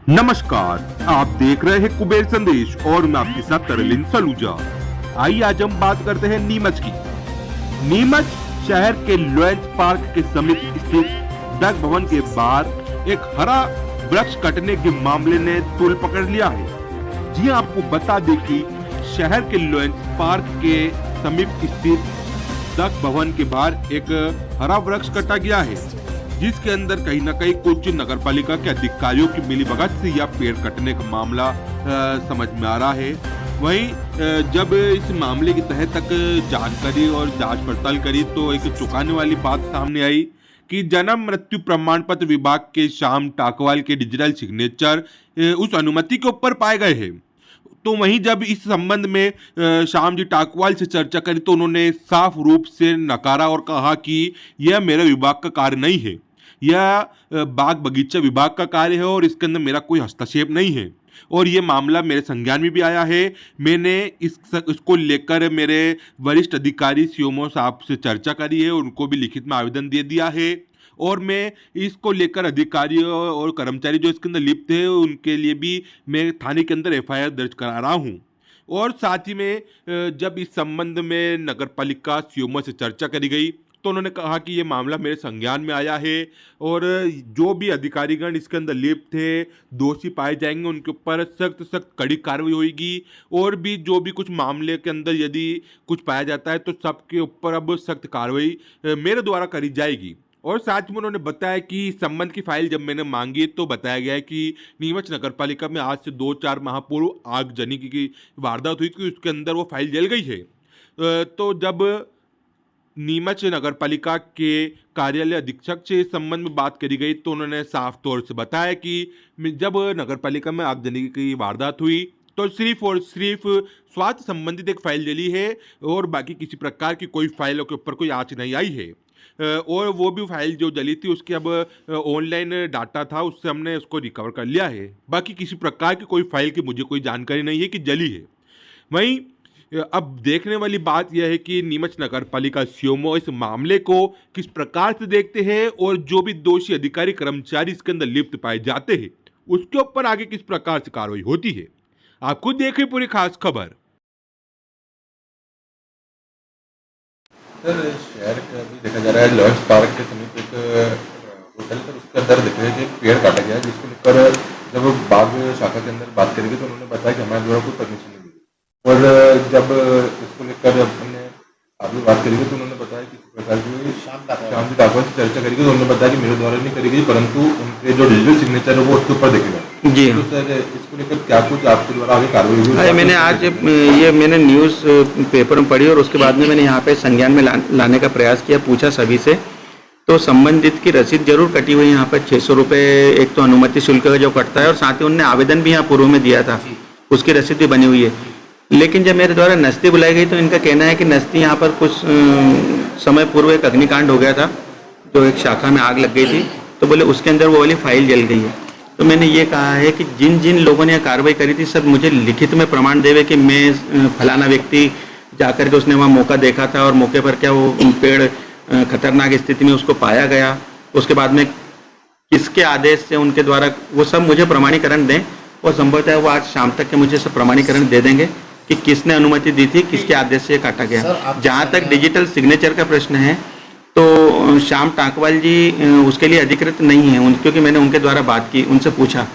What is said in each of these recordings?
नमस्कार, आप देख रहे हैं कुबेर संदेश और मैं आपके साथ तरलिन सलूजा। आइए आज हम बात करते हैं नीमच की। नीमच शहर के लॉयंस पार्क के समीप स्थित डाक भवन के बाहर एक हरा वृक्ष कटने के मामले ने तूल पकड़ लिया है। जी आपको बता दें कि शहर के लॉयंस पार्क के समीप स्थित डाक भवन के बाहर एक हरा वृक्ष कटा गया है, जिसके अंदर कहीं न कहीं कुछ नगर पालिका के अधिकारियों की मिलीभगत से यह पेड़ कटने का मामला समझ में आ रहा है। वहीं जब इस मामले के तहत तक जानकारी और जांच पड़ताल करी तो एक चौंकाने वाली बात सामने आई कि जन्म मृत्यु प्रमाण पत्र विभाग के श्याम टाकवाल के डिजिटल सिग्नेचर उस अनुमति के ऊपर पाए गए हैं। तो वहीं जब इस संबंध में श्याम जी टाकवाल से चर्चा करी तो उन्होंने साफ रूप से नकारा और कहा कि यह मेरे विभाग का कार्य नहीं है, यह बाग बगीचा विभाग का कार्य है और इसके अंदर मेरा कोई हस्तक्षेप नहीं है। और ये मामला मेरे संज्ञान में भी आया है। मैंने इसको लेकर मेरे वरिष्ठ अधिकारी सीएमओ साहब से चर्चा करी है, उनको भी लिखित में आवेदन दे दिया है और मैं इसको लेकर अधिकारियों और कर्मचारी जो इसके अंदर लिप्त है उनके लिए भी मैं थाने के अंदर एफआईआर दर्ज करा रहा हूँ। और साथ ही में जब इस संबंध में नगर पालिका सीएमओ से चर्चा करी गई तो उन्होंने कहा कि ये मामला मेरे संज्ञान में आया है और जो भी अधिकारीगण इसके अंदर लिप्त थे, दोषी पाए जाएंगे, उनके ऊपर सख्त सख्त कड़ी कार्रवाई होगी। और भी जो भी कुछ मामले के अंदर यदि कुछ पाया जाता है तो सबके ऊपर अब सख्त कार्रवाई मेरे द्वारा करी जाएगी। और साथ में उन्होंने बताया कि इस संबंध की फाइल जब मैंने मांगी तो बताया गया है कि नीमच नगर पालिका में आज से 2-4 माह पूर्व आगजनी की वारदात हुई कि उसके अंदर वो फाइल जल गई है। तो जब नीमच नगर पालिका के कार्यालय अधीक्षक से इस संबंध में बात करी गई तो उन्होंने साफ तौर से बताया कि जब नगर पालिका में आगजनी की वारदात हुई तो सिर्फ और सिर्फ स्वास्थ्य संबंधित एक फाइल जली है और बाकी किसी प्रकार की कोई फाइलों के ऊपर कोई आंच नहीं आई है। और वो भी फाइल जो जली थी उसके अब ऑनलाइन डाटा था, उससे हमने उसको रिकवर कर लिया है। बाकी किसी प्रकार की कोई फाइल की मुझे कोई जानकारी नहीं है कि जली है। वहीं अब देखने वाली बात यह है कि नीमच नगर पालिका सीएमओ इस मामले को किस प्रकार से देखते हैं और जो भी दोषी अधिकारी कर्मचारी इसके अंदर लिप्त पाए जाते हैं उसके ऊपर आगे किस प्रकार से कार्रवाई होती है। आप खुद देखें पूरी खास खबर। सर, शहर का भी देखा जा रहा है, लॉयंस पार्क के समीप एक होटल पर उसके अंदर देख रहे थे पेड़ काटा गया, जिसको लेकर जब बाग शाखा के अंदर बात करेंगे तो उन्होंने बताया कि हमारे द्वारा कोई परमिशन नहीं दी। और जब इसको लेकर हमने आगे बात करेंगे तो उन्होंने बताया कि किस प्रकार की श्याम जी टाकवाल से चर्चा करेगी तो उन्होंने बताया कि मेरे द्वारा नहीं करी गई, परंतु उनके जो डिजिटल सिग्नेचर है वो उसके ऊपर देखेगा। जी तो सर, इसको लेकर क्या कुछ आपके द्वारा आगे कार्रवाई हुई? मैंने आज मैंने न्यूज़ पेपर में पढ़ी और उसके बाद में मैंने यहाँ पे संज्ञान में लाने का प्रयास किया, पूछा सभी से तो संबंधित की रसीद जरूर कटी हुई है। यहाँ पर 600 रुपये एक तो अनुमति शुल्क जो कटता है और साथ ही उनने आवेदन भी यहाँ पूर्व में दिया था, उसकी रसीद भी बनी हुई है। लेकिन जब मेरे द्वारा नस्ती बुलाई गई तो इनका कहना है कि नस्ती यहाँ पर कुछ समय पूर्व एक अग्निकांड हो गया था, जो एक शाखा में आग लग गई थी, तो बोले उसके अंदर वो वाली फाइल जल गई है। तो मैंने ये कहा है कि जिन जिन लोगों ने कार्रवाई करी थी सब मुझे लिखित में प्रमाण देवे कि मैं फलाना व्यक्ति जाकर के उसने वहाँ मौका देखा था और मौके पर क्या वो पेड़ खतरनाक स्थिति में उसको पाया गया, उसके बाद में किसके आदेश से उनके द्वारा, वो सब मुझे प्रमाणीकरण दें और संभवतः वो आज शाम तक के मुझे सब प्रमाणीकरण दे देंगे कि किसने अनुमति दी थी, किसके आदेश से काटा गया। जहाँ तक डिजिटल सिग्नेचर का प्रश्न है तो श्याम टाकवाल जी उसके लिए अधिकृत नहीं है, क्योंकि मैंने उनके द्वारा बात की, उनसे पूछा,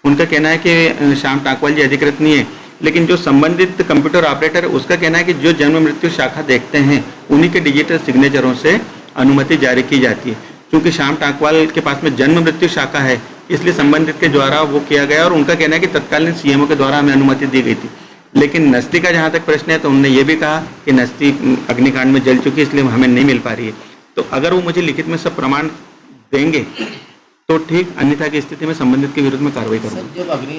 उनका कहना है कि श्याम टाकवाल जी अधिकृत नहीं है। लेकिन जो संबंधित कंप्यूटर ऑपरेटर है उसका कहना है कि जो जन्म मृत्यु शाखा देखते हैं उन्हीं के डिजिटल सिग्नेचरों से अनुमति जारी की जाती है। क्योंकि श्याम टाकवाल के पास में जन्म मृत्यु शाखा है इसलिए संबंधित के द्वारा वो किया गया और उनका कहना है कि तत्कालीन सीएमओ के द्वारा हमें अनुमति दी गई थी। लेकिन नस्ती का जहाँ तक प्रश्न है तो उन्होंने ये भी कहा कि नस्ती अग्निकांड में जल चुकी है इसलिए हमें नहीं मिल पा रही है। तो अगर वो मुझे लिखित में सब प्रमाण देंगे तो ठीक, अन्यथा की स्थिति में संबंधित के विरुद्ध में कार्रवाई करूँगा। जब अग्नि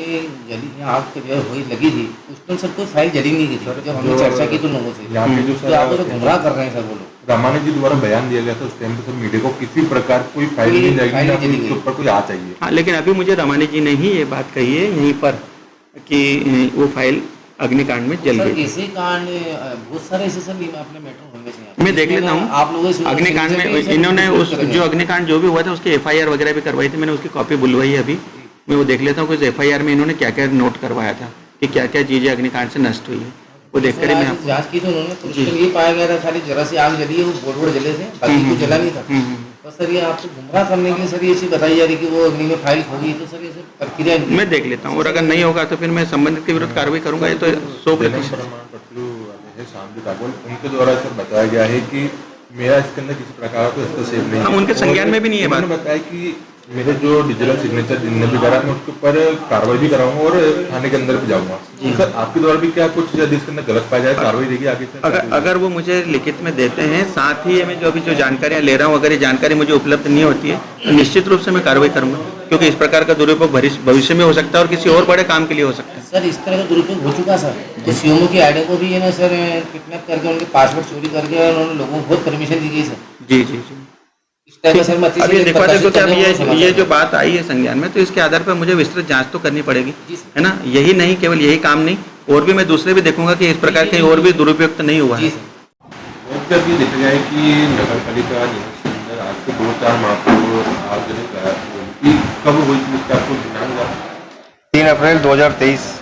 जली आग जो हुई लगी थी उस टाइम सब कोई फाइल जली नहीं थी। जब हमने चर्चा की तो लोगों से यहाँ पे जो आपको जो गुमराह कर रहे हैं सर वो लोग, रामानी जी द्वारा बयान दिया गया था उस टाइम पे सब मीडिया को किसी प्रकार कोई फाइल नहीं जली, उसके ऊपर कोई आ चाहिए। हाँ, लेकिन अभी मुझे रामानी जी ने ही ये बात कही है यहीं पर कि वो फाइल अग्निकांड में जल गई। ऐसे कांड बहुत सारे ऐसे सब अपने मैटर होंगे। मैं देख लेता हूँ आप लोगों से अग्निकांड में इन्होंने उस जो अग्निकांड जो भी हुआ था उसकी एफआईआर वगैरह भी करवाई थी, मैंने उसकी कॉपी बुलवाई है अभी मैं वो देख लेता हूँ कि FIR में इन्होंने क्या क्या नोट करवाया था कि क्या क्या चीज़ें अग्निकांड से नष्ट हुई है, वो देखकर ही मैं आपको। जांच की तो उन्होंने, तो उसमें ये पाया गया था खाली जरा सी आग जली है, वो बोर्ड बोर्ड जले थे, बाकी कुछ जला नहीं था। तो सर ये आपको गुमराह करने के लिए सर ये चीज़ बताई जा रही कि वो अग्नि में फाइल होगी, तो सर ये सब प्रक्रिया मैं देख लेता हूँ, और अगर नहीं होगा तो फिर मैं संबंधित के विरुद्ध कार्रवाई करूंगा। ये तो 100%। प्रमाण पत्र वाले हैं शामजी काबुल, उनके द्वारा सर बताया गया है कि मेरा इसके अंदर किसी प्रकार का हस्तक्षेप नहीं है। उनके संज्ञान में भी नहीं है बात। उन्होंने बताया कि मेरे जो डिजिटल सिग्नेचर जिनने भी करा मैं उसके ऊपर कार्रवाई भी कराऊंगा और थाने के अंदर भी जाऊंगा। सर आपके द्वारा भी क्या कुछ यदि इसके अंदर गलत पाया जाए कार्रवाई रहेगी आगे से? अगर वो मुझे लिखित में देते हैं, साथ ही मैं जो अभी जो जानकारियाँ ले रहा हूँ, अगर ये जानकारी मुझे उपलब्ध नहीं होती है तो निश्चित रूप से मैं कार्रवाई करूंगा, क्योंकि इस प्रकार का दुरुपयोग भविष्य में हो सकता है और किसी और बड़े काम के लिए हो सकता है। सर इस तरह का दुरुपयोग हो चुका सर, तो सीएमओ की आईडी को भी है ना सर किडनैप करके उनके पासवर्ड चोरी करके उन्होंने लोगों को बहुत परमिशन दी गई सर। जी जी जी। इस तरह का सर मैं अब ये देखो, क्योंकि अब ये जो बात आई है संज्ञान में, तो इसके आधार पर मुझे विस्तृत जांच तो करनी पड़ेगी, है ना। यही नहीं, केवल यही काम नहीं, और भी मैं दूसरे भी देखूंगा कि इस प्रकार कहीं और भी दुरुपयोग तो नहीं हुआ है। जब ये देखा जाए कि नगर पालिका के अंदर आज से 2-4 माह पूर्व आग जली कि कब हुई थी उसका आपको दिनांक? 3 अप्रैल 2023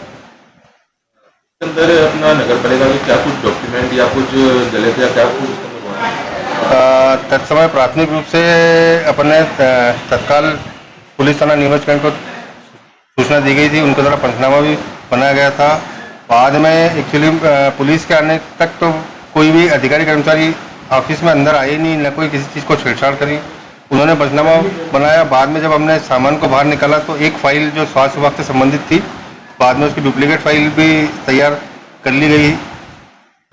के अंदर अपना नगर पालिका में क्या कुछ डॉक्यूमेंट या कुछ जले थे या क्या कुछ तत्समय प्राथमिक रूप से अपने तत्काल पुलिस थाना नीमचगंज को सूचना दी गई थी, उनके द्वारा पंचनामा भी बनाया गया था। बाद में एक्चुअली पुलिस के आने तक तो कोई भी अधिकारी कर्मचारी ऑफिस में अंदर आए नहीं, न कोई किसी चीज़ को छेड़छाड़ करी। उन्होंने पंचनामा बनाया। बाद में जब हमने सामान को बाहर निकाला तो एक फाइल जो स्वास्थ्य विभाग से संबंधित थी, बाद में उसकी डुप्लीकेट फाइल भी तैयार कर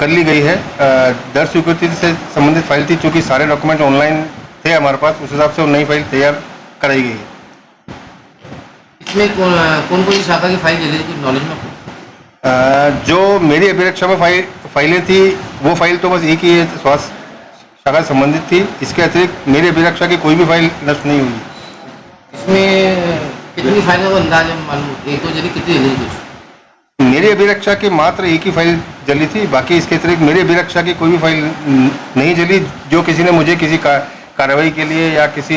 ली गई है। दर स्वीकृति से संबंधित फाइल थी, चूँकि सारे डॉक्यूमेंट ऑनलाइन थे हमारे पास, उस हिसाब से वो नई फाइल तैयार कराई गई है। इसमें कौन सी शाखा की फाइल जली थी नॉलेज में? जो मेरी अभिरक्षा में फाइलें थी वो फाइल तो बस एक ही स्वास्थ्य शाखा से संबंधित थी। इसके अतिरिक्त मेरी अभिरक्षा की कोई भी फाइल नष्ट नहीं हुई। इसमें कितनी फाइल का अंदाज मालूम? एक तो जली, कितनी जली कुछ? मेरी अभिरक्षा की मात्र एक ही फाइल जली थी, बाकी इसके अतिरिक्त मेरी अभिरक्षा की कोई भी फाइल नहीं जली। जो किसी ने मुझे किसी कार्रवाई के लिए या किसी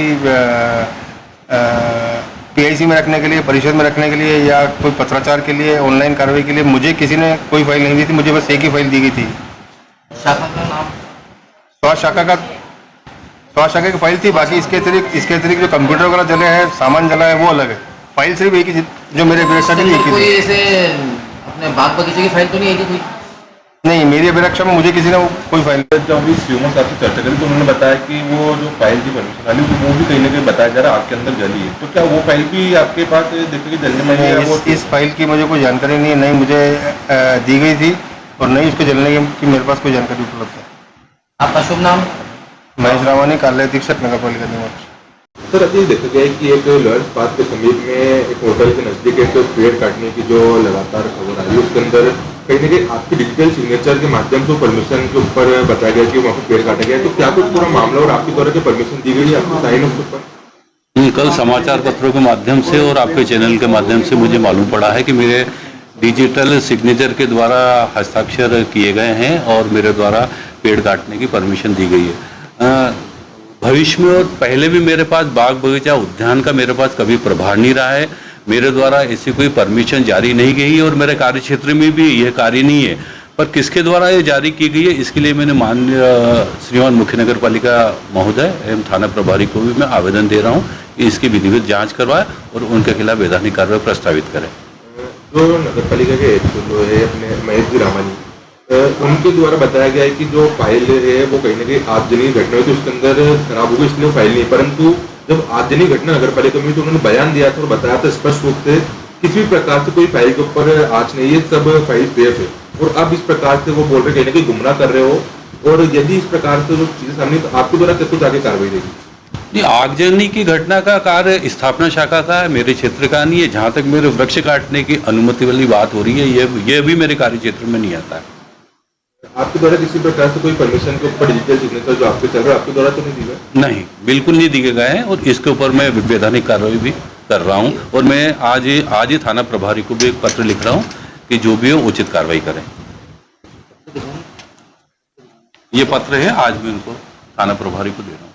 PIC में रखने के लिए, परिषद में रखने के लिए या कोई पत्राचार के लिए, ऑनलाइन कार्रवाई के लिए मुझे किसी ने कोई फाइल नहीं दी थी। मुझे बस एक ही फाइल दी गई थी। शाखा का नाम? स्वास्थ्य शाखा की फाइल थी। बाकी इसके अतिरिक्त जो कंप्यूटर वगैरह जले हैं, सामान जला है, वो अलग है। फाइल सिर्फ एक ही जो मेरे अभिरक्षा की एक ही कोई ऐसे अपने बाग बगीचे की फाइल तो नहीं है कोई? नहीं, मेरी अभिरक्षा में मुझे किसी ने कोई फाइल। जब अभी सीएमओ साहब से चर्चा करी तो उन्होंने बताया कि वो जो फाइल की परमिशन वाली वो भी कहीं ना कहीं बताया जा रहा है आपके अंदर जली है, तो क्या वो फाइल भी आपके पास देखिए जलने में है? इस फाइल की मुझे कोई जानकारी नहीं है, नहीं मुझे दी गई थी और नहीं उसको जलने की मेरे पास कोई जानकारी उपलब्ध है। आपका शुभ नाम? महेश रामानी, कार्यालय अधीक्षक नगर पालिका नीमच। सर अभी देखा गया कि एक लॉयंस पार्क के समीप में एक होटल के नजदीक एक पेड़ काटने की जो लगातार खबर आई, उसके अंदर कहीं ना कहीं आपकी डिजिटल सिग्नेचर के माध्यम से परमिशन के ऊपर बताया गया कि वहाँ पर पेड़ काटा गया, तो क्या कुछ पूरा मामला और आपके द्वारा जो परमिशन दी गई है आपको साइन उसके ऊपर? कल समाचार पत्रों के माध्यम से और आपके चैनल के माध्यम से मुझे मालूम पड़ा है कि मेरे डिजिटल सिग्नेचर के द्वारा हस्ताक्षर किए गए हैं और मेरे द्वारा पेड़ काटने की परमिशन दी गई है। भविष्य में और पहले भी मेरे पास बाग बगीचा उद्यान का मेरे पास कभी प्रभार नहीं रहा है। मेरे द्वारा ऐसी कोई परमिशन जारी नहीं गई और मेरे कार्य क्षेत्र में भी यह कार्य नहीं है, पर किसके द्वारा ये जारी की गई है इसके लिए मैंने माननीय श्रीमान मुख्य नगर पालिका महोदय एवं थाना प्रभारी को भी मैं आवेदन दे रहा हूँ कि इसकी विधिवत जांच करवाए और उनके खिलाफ वैधानिक कार्रवाई प्रस्तावित करें। जो नगर पालिका के जो है अपने महेश जी रामानी, उनके द्वारा बताया गया है कि जो फाइल है वो कहीं ना कहीं आगजनी घटना हुई तो उसके अंदर खराब हो गई, इसलिए फाइल नहीं। परंतु जब आगजनी घटना नगर पालिका में तो उन्होंने बयान दिया था और बताया था स्पष्ट रूप से किसी भी प्रकार से कोई फाइल के ऊपर आँच नहीं है, सब फाइल सेफ है। और अब इस प्रकार से वो बोल रहे कहीं ना कहीं गुमराह कर रहे हो और यदि इस प्रकार से जो चीजें सामने तो आपके द्वारा क्या कुछ आगे कार्रवाई रहेगी? ये आगजनी की घटना का कार्य स्थापना शाखा का है, मेरे क्षेत्र का नहीं है। जहाँ तक मेरे वृक्ष काटने की अनुमति वाली बात हो रही है ये भी मेरे कार्य क्षेत्र में नहीं आता है। आपके द्वारा किसी प्रकार से कोई परमिशन के ऊपर डिजिटल सिग्नेचर जो आपके चल रहा है आपके द्वारा तो नहीं दी गई? नहीं, बिल्कुल नहीं दिए गए हैं और इसके ऊपर मैं वैधानिक कार्रवाई भी कर रहा हूं और मैं आज ही थाना प्रभारी को भी एक पत्र लिख रहा हूं कि जो भी हो उचित कार्रवाई करें। ये पत्र है, आज मैं उनको थाना प्रभारी को दे रहा हूं।